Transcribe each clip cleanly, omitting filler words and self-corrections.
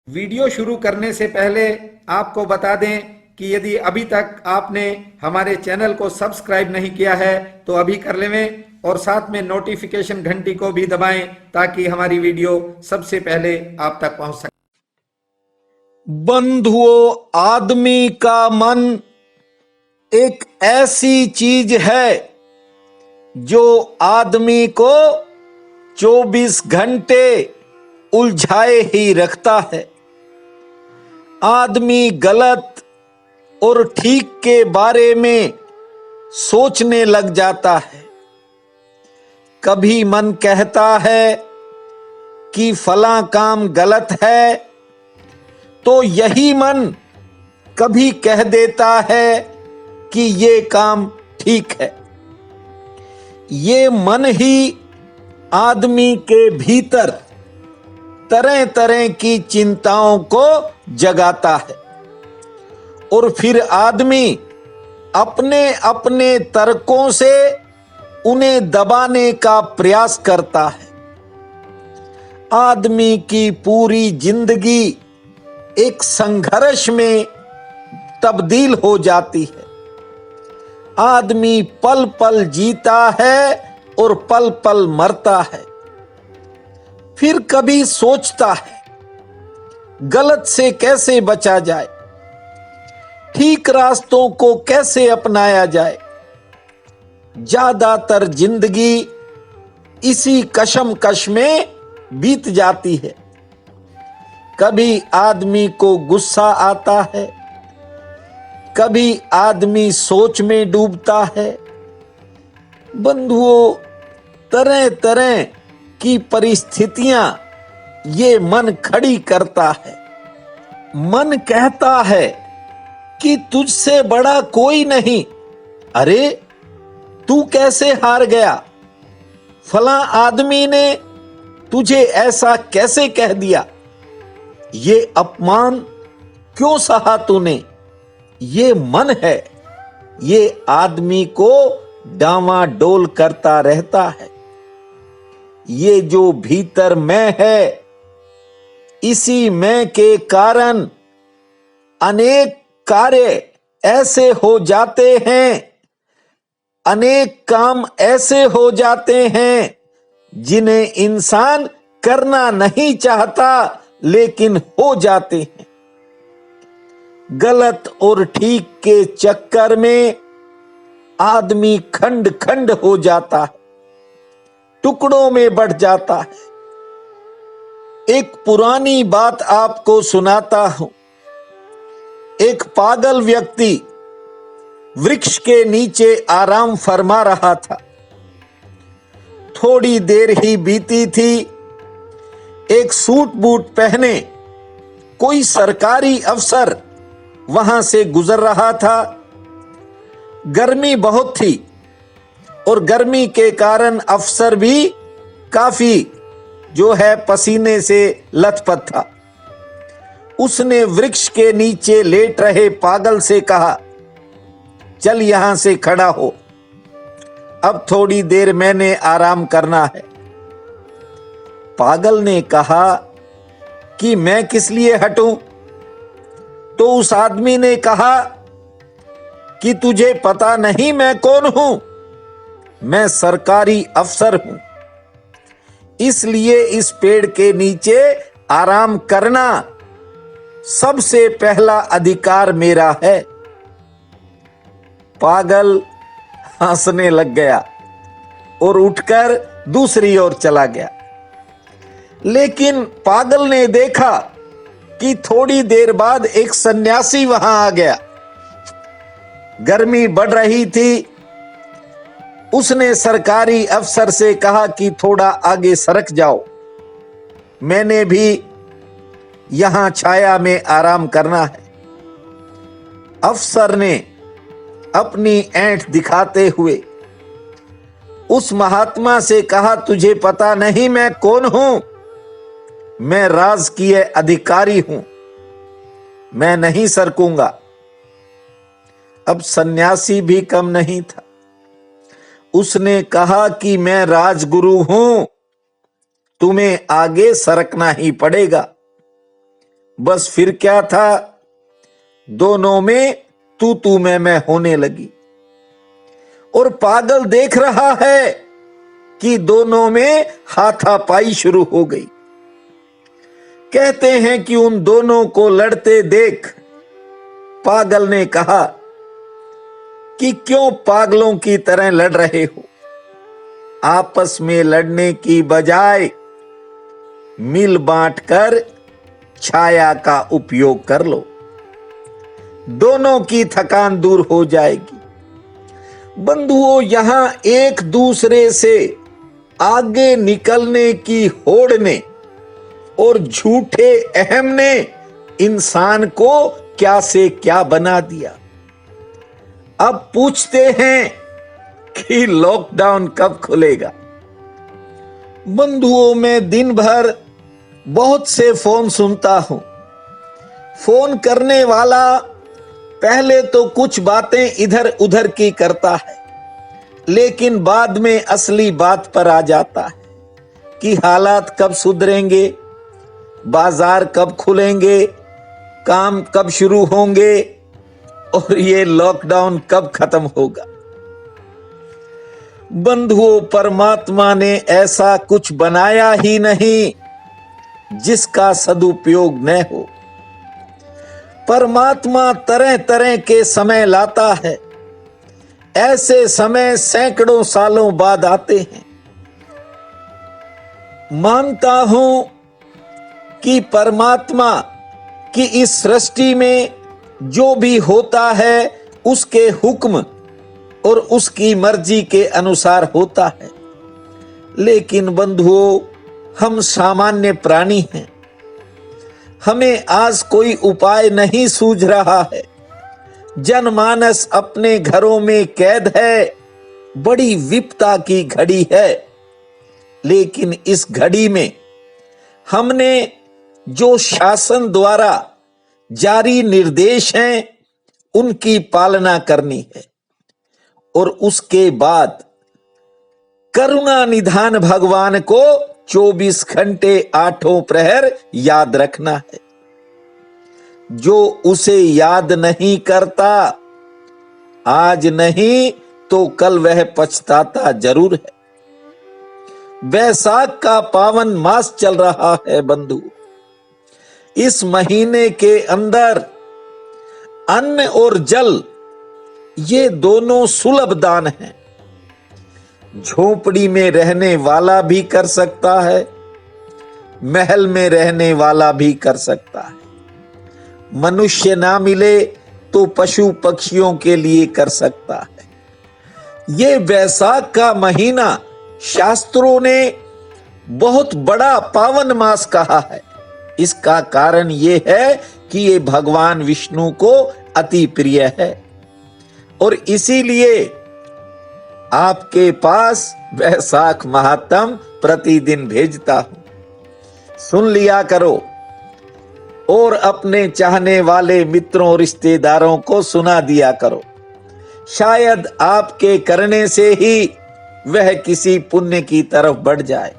Video शुरू करने से पहले आपको बता दें कि यदि अभी तक आपने हमारे चैनल को सब्सक्राइब नहीं किया है तो अभी कर लें और साथ में नोटिफिकेशन घंटी को भी दबाएं ताकि हमारी वीडियो सबसे पहले आप तक पहुंच सके। बंधुओं, आदमी का मन एक ऐसी चीज है जो आदमी को 24 घंटे उलझाए ही रखता है। आदमी गलत और ठीक के बारे में सोचने लग जाता है। कभी मन कहता है कि फला काम गलत है तो यही मन कभी कह देता है कि ये काम ठीक है। ये मन ही आदमी के भीतर तरह तरह की चिंताओं को जगाता है और फिर आदमी अपने अपने तर्कों से उन्हें दबाने का प्रयास करता है। आदमी की पूरी जिंदगी एक संघर्ष में तब्दील हो जाती है। आदमी पल पल जीता है और पल पल मरता है। फिर कभी सोचता है गलत से कैसे बचा जाए, ठीक रास्तों को कैसे अपनाया जाए। ज्यादातर जिंदगी इसी कशमकश में बीत जाती है। कभी आदमी को गुस्सा आता है, कभी आदमी सोच में डूबता है। बंधुओं, तरह तरह की परिस्थितियां ये मन खड़ी करता है। मन कहता है कि तुझसे बड़ा कोई नहीं। अरे, तू कैसे हार गया? फला आदमी ने तुझे ऐसा कैसे कह दिया? ये अपमान क्यों सहा तूने? ये मन है, ये आदमी को डांवाडोल करता रहता है। ये जो भीतर मैं है, इसी मैं के कारण अनेक कार्य ऐसे हो जाते हैं, अनेक काम ऐसे हो जाते हैं जिन्हें इंसान करना नहीं चाहता लेकिन हो जाते हैं। गलत और ठीक के चक्कर में आदमी खंड खंड हो जाता है, टुकड़ों में बढ़ जाता है। एक पुरानी बात आपको सुनाता हूं। एक पागल व्यक्ति वृक्ष के नीचे आराम फरमा रहा था। थोड़ी देर ही बीती थी, एक सूट बूट पहने कोई सरकारी अफसर वहां से गुजर रहा था। गर्मी बहुत थी और गर्मी के कारण अफसर भी काफी पसीने से लथपथ था। उसने वृक्ष के नीचे लेट रहे पागल से कहा, चल यहां से खड़ा हो, अब थोड़ी देर मैंने आराम करना है। पागल ने कहा कि मैं किस लिए हटूं? तो उस आदमी ने कहा कि तुझे पता नहीं मैं कौन हूं? मैं सरकारी अफसर हूं, इसलिए इस पेड़ के नीचे आराम करना सबसे पहला अधिकार मेरा है। पागल हंसने लग गया और उठकर दूसरी ओर चला गया। लेकिन पागल ने देखा कि थोड़ी देर बाद एक सन्यासी वहां आ गया। गर्मी बढ़ रही थी। उसने सरकारी अफसर से कहा कि थोड़ा आगे सरक जाओ, मैंने भी यहां छाया में आराम करना है। अफसर ने अपनी ऐंठ दिखाते हुए उस महात्मा से कहा, तुझे पता नहीं मैं कौन हूं? मैं राजकीय अधिकारी हूं, मैं नहीं सरकूंगा। अब सन्यासी भी कम नहीं था। उसने कहा कि मैं राजगुरु हूं, तुम्हें आगे सरकना ही पड़ेगा। बस फिर क्या था, दोनों में तू मैं होने लगी। और पागल देख रहा है कि दोनों में हाथापाई शुरू हो गई। कहते हैं कि उन दोनों को लड़ते देख पागल ने कहा कि क्यों पागलों की तरह लड़ रहे हो, आपस में लड़ने की बजाय मिल बांट कर छाया का उपयोग कर लो, दोनों की थकान दूर हो जाएगी। बंधुओं, यहां एक दूसरे से आगे निकलने की होड़ ने और झूठे अहम ने इंसान को क्या से क्या बना दिया। अब पूछते हैं कि लॉकडाउन कब खुलेगा। बंधुओं, मैं दिन भर बहुत से फोन सुनता हूं। फोन करने वाला पहले तो कुछ बातें इधर उधर की करता है, लेकिन बाद में असली बात पर आ जाता है कि हालात कब सुधरेंगे, बाजार कब खुलेंगे, काम कब शुरू होंगे और ये लॉकडाउन कब खत्म होगा। बंधुओं, परमात्मा ने ऐसा कुछ बनाया ही नहीं जिसका सदुपयोग न हो। परमात्मा तरह तरह के समय लाता है। ऐसे समय सैकड़ों सालों बाद आते हैं। मानता हूं कि परमात्मा की इस सृष्टि में जो भी होता है उसके हुक्म और उसकी मर्जी के अनुसार होता है। लेकिन बंधुओं, हम सामान्य प्राणी हैं। हमें आज कोई उपाय नहीं सूझ रहा है। जनमानस अपने घरों में कैद है। बड़ी विपदा की घड़ी है। लेकिन इस घड़ी में हमने जो शासन द्वारा जारी निर्देश हैं उनकी पालना करनी है और उसके बाद करुणा निधान भगवान को 24 घंटे 8 प्रहर याद रखना है। जो उसे याद नहीं करता, आज नहीं तो कल वह पछताता जरूर है। वैशाख का पावन मास चल रहा है बंधु। इस महीने के अंदर अन्न और जल ये दोनों सुलभ दान हैं। झोपड़ी में रहने वाला भी कर सकता है, महल में रहने वाला भी कर सकता है। मनुष्य ना मिले तो पशु पक्षियों के लिए कर सकता है। ये वैशाख का महीना शास्त्रों ने बहुत बड़ा पावन मास कहा है। इसका कारण ये है कि ये भगवान विष्णु को अति प्रिय है और इसीलिए आपके पास वैशाख महात्म प्रतिदिन भेजता हूं। सुन लिया करो और अपने चाहने वाले मित्रों रिश्तेदारों को सुना दिया करो। शायद आपके करने से ही वह किसी पुण्य की तरफ बढ़ जाए।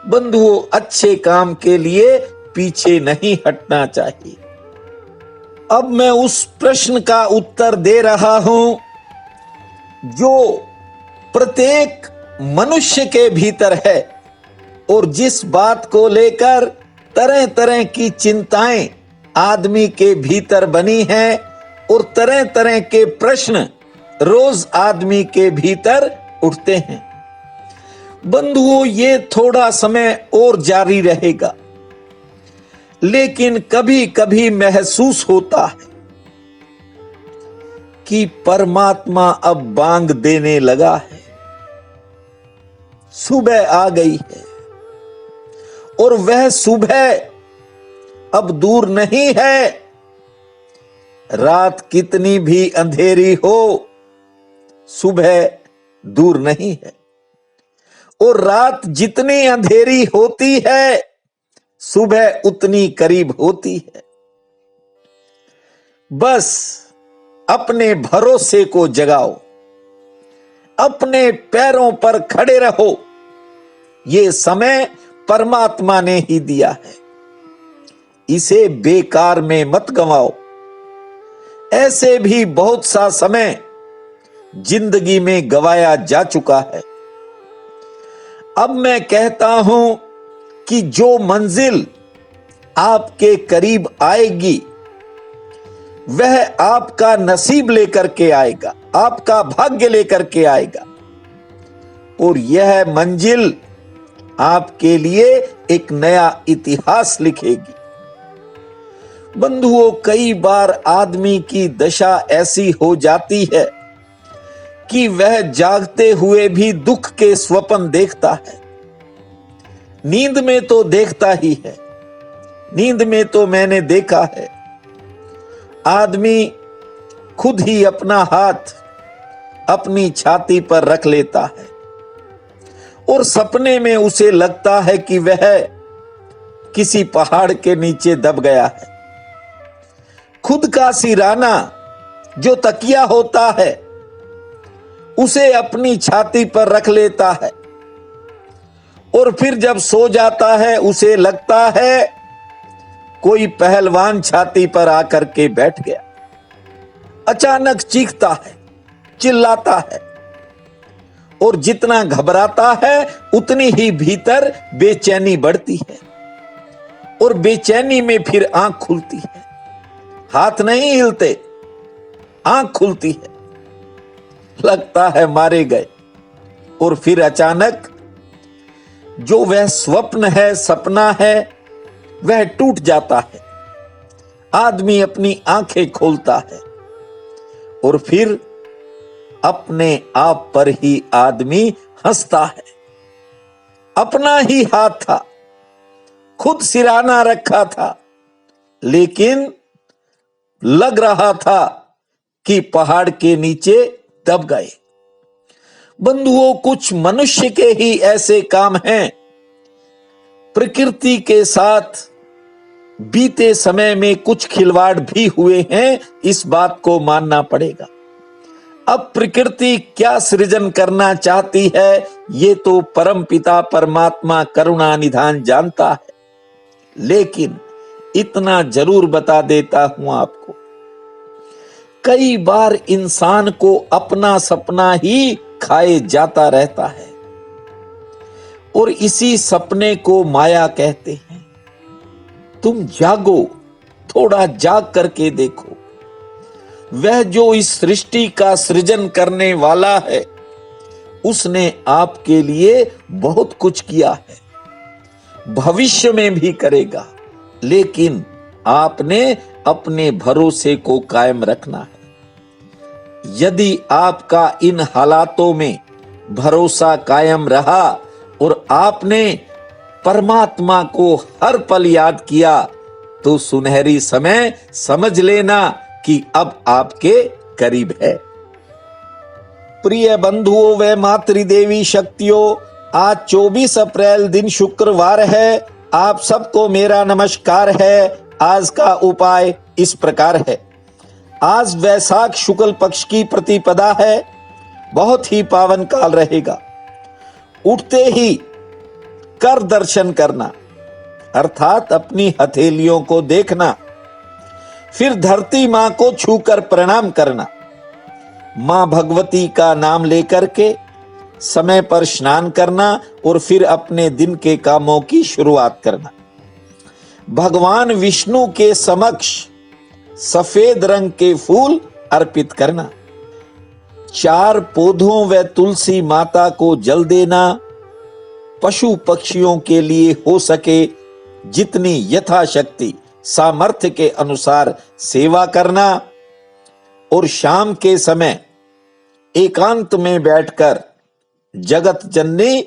बंधुओं, अच्छे काम के लिए पीछे नहीं हटना चाहिए। अब मैं उस प्रश्न का उत्तर दे रहा हूं जो प्रत्येक मनुष्य के भीतर है और जिस बात को लेकर तरह तरह की चिंताएं आदमी के भीतर बनी हैं और तरह तरह के प्रश्न रोज आदमी के भीतर उठते हैं। बंधुओं, ये थोड़ा समय और जारी रहेगा, लेकिन कभी कभी महसूस होता है कि परमात्मा अब बांग देने लगा है। सुबह आ गई है और वह सुबह अब दूर नहीं है। रात कितनी भी अंधेरी हो, सुबह दूर नहीं है और रात जितनी अंधेरी होती है, सुबह उतनी करीब होती है। बस अपने भरोसे को जगाओ, अपने पैरों पर खड़े रहो। ये समय परमात्मा ने ही दिया है। इसे बेकार में मत गंवाओ। ऐसे भी बहुत सा समय जिंदगी में गवाया जा चुका है। अब मैं कहता हूं कि जो मंजिल आपके करीब आएगी वह आपका नसीब लेकर के आएगा, आपका भाग्य लेकर के आएगा, और यह मंजिल आपके लिए एक नया इतिहास लिखेगी। बंधुओं, कई बार आदमी की दशा ऐसी हो जाती है कि वह जागते हुए भी दुख के स्वप्न देखता है। नींद में तो देखता ही है। नींद में तो मैंने देखा है, आदमी खुद ही अपना हाथ अपनी छाती पर रख लेता है और सपने में उसे लगता है कि वह किसी पहाड़ के नीचे दब गया है। खुद का सिराना जो तकिया होता है उसे अपनी छाती पर रख लेता है और फिर जब सो जाता है उसे लगता है कोई पहलवान छाती पर आकर के बैठ गया। अचानक चीखता है, चिल्लाता है, और जितना घबराता है उतनी ही भीतर बेचैनी बढ़ती है और बेचैनी में फिर आंख खुलती है। हाथ नहीं हिलते, आंख खुलती है, लगता है मारे गए, और फिर अचानक जो वह स्वप्न है, सपना है, वह टूट जाता है। आदमी अपनी आंखें खोलता है और फिर अपने आप पर ही आदमी हंसता है। अपना ही हाथ था, खुद सिराना रखा था, लेकिन लग रहा था कि पहाड़ के नीचे दब गए। बंधुओं, कुछ मनुष्य के ही ऐसे काम हैं। प्रकृति के साथ बीते समय में कुछ खिलवाड़ भी हुए हैं, इस बात को मानना पड़ेगा। अब प्रकृति क्या सृजन करना चाहती है ये तो परमपिता परमात्मा करुणा निधान जानता है, लेकिन इतना जरूर बता देता हूं आपको, कई बार इंसान को अपना सपना ही खाए जाता रहता है और इसी सपने को माया कहते हैं। तुम जागो, थोड़ा जाग करके देखो, वह जो इस सृष्टि का सृजन करने वाला है उसने आपके लिए बहुत कुछ किया है, भविष्य में भी करेगा, लेकिन आपने अपने भरोसे को कायम रखना है। यदि आपका इन हालातों में भरोसा कायम रहा और आपने परमात्मा को हर पल याद किया तो सुनहरी समय समझ लेना कि अब आपके करीब है। प्रिय बंधुओं व मातृदेवी शक्तियों, आज 24 अप्रैल दिन शुक्रवार है। आप सबको मेरा नमस्कार है। आज का उपाय इस प्रकार है। आज वैशाख शुक्ल पक्ष की प्रतिपदा है, बहुत ही पावन काल रहेगा। उठते ही कर दर्शन करना, अर्थात अपनी हथेलियों को देखना, फिर धरती मां को छूकर प्रणाम करना, मां भगवती का नाम लेकर के समय पर स्नान करना और फिर अपने दिन के कामों की शुरुआत करना। भगवान विष्णु के समक्ष सफेद रंग के फूल अर्पित करना। 4 पौधों व तुलसी माता को जल देना। पशु पक्षियों के लिए हो सके जितनी यथाशक्ति सामर्थ्य के अनुसार सेवा करना और शाम के समय एकांत में बैठकर जगत जननी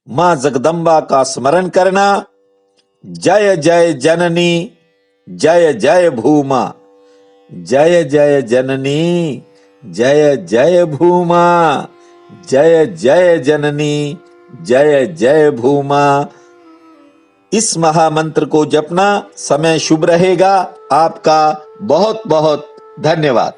मां जगदम्बा का स्मरण करना। जय जय जननी, जय जय भूमा, जय जय जननी, जय जय भूमा, जय जय जननी, जय जय भूमा। इस महामंत्र को जपना। समय शुभ रहेगा। आपका बहुत बहुत धन्यवाद।